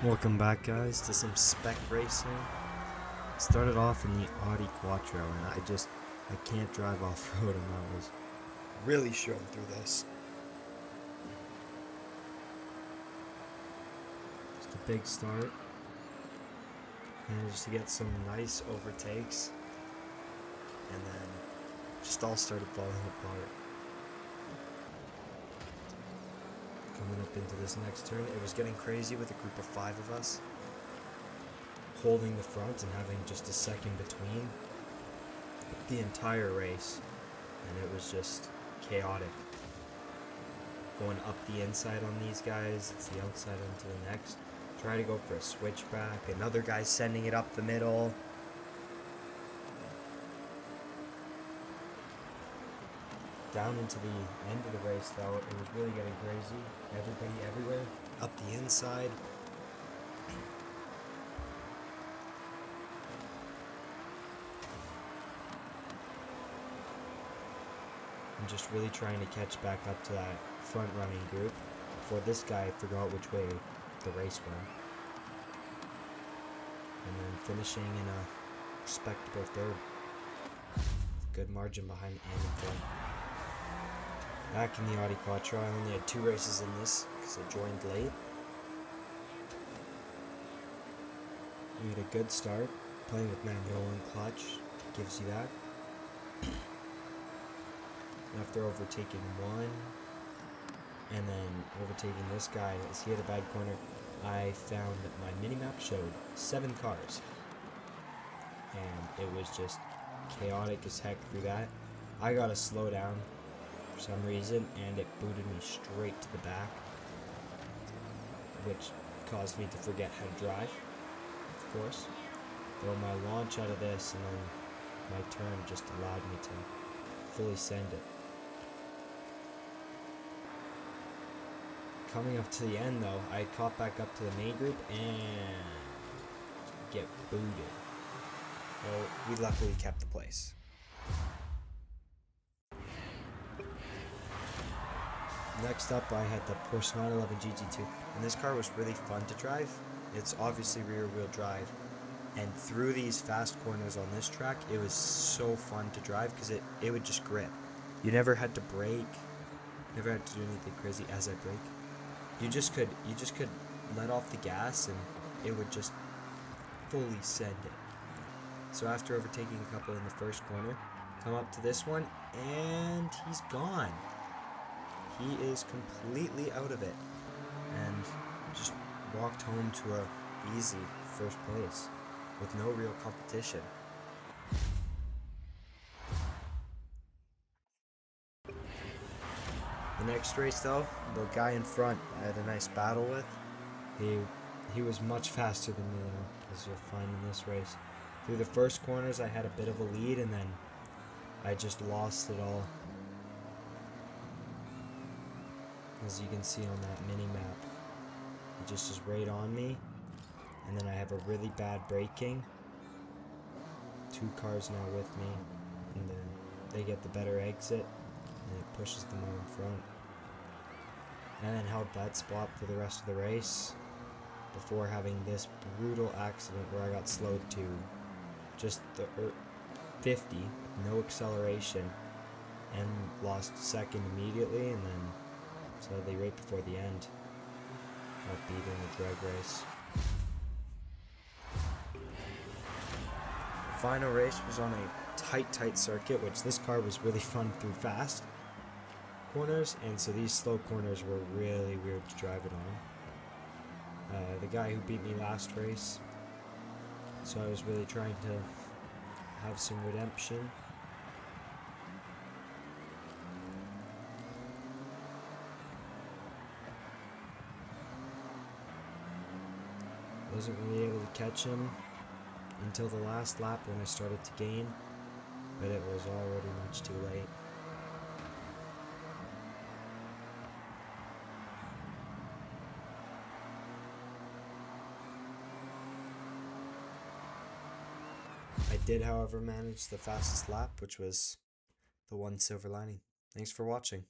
Welcome back, guys, to some spec racing. Started off in the Audi Quattro, and I can't drive off-road, and that was really showing through this. Just a big start. Managed to get some nice overtakes, and then just all started falling apart. Coming up into this next turn, it was getting crazy with a group of 5 of us holding the front and having just a second between the entire race, and it was just chaotic. Going up the inside on these guys, it's the outside onto the next. Try to go for a switchback, another guy sending it up the middle. Down into the end of the race though, it was really getting crazy. Everybody everywhere, up the inside. And just really trying to catch back up to that front running group before this guy forgot which way the race went. And then finishing in a respectable third. Good margin behind and in front. Back in the Audi Quattro, I only had 2 races in this because I joined late. We had a good start. Playing with manual and clutch gives you that. After overtaking one and then overtaking this guy as he had a bad corner, I found that my minimap showed 7 cars, and it was just chaotic as heck through that. I got to slow down for some reason, and it booted me straight to the back, which caused me to forget how to drive, of course. Though my launch out of this and then my turn just allowed me to fully send it. Coming up to the end though, I caught back up to the main group and get booted. Well, we luckily kept the place. Next up, I had the Porsche 911 GT2, and this car was really fun to drive. It's obviously rear-wheel drive, and through these fast corners on this track, it was so fun to drive because it would just grip. You never had to brake, never had to do anything crazy as I brake. You just could let off the gas and it would just fully send it. So after overtaking a couple in the first corner, come up to this one and he's gone. He is completely out of it and just walked home to a easy first place with no real competition. The next race though, the guy in front I had a nice battle with. He was much faster than me though, as you'll find in this race. Through the first corners I had a bit of a lead, and then I just lost it all. As you can see on that mini map, it just is right on me, and then I have a really bad braking. 2 cars now with me, and then they get the better exit, and it pushes them all in front. And then held that spot for the rest of the race before having this brutal accident where I got slowed to just the 50 with no acceleration and lost second immediately, and then sadly right before the end got beat in the drag race. The final race was on a tight circuit, which this car was really fun through fast corners, and so these slow corners were really weird to drive it on. The guy who beat me last race, so I was really trying to have some redemption. Wasn't really able to catch him until the last lap when I started to gain, but it was already much too late. I did, however, manage the fastest lap, which was the one silver lining. Thanks for watching.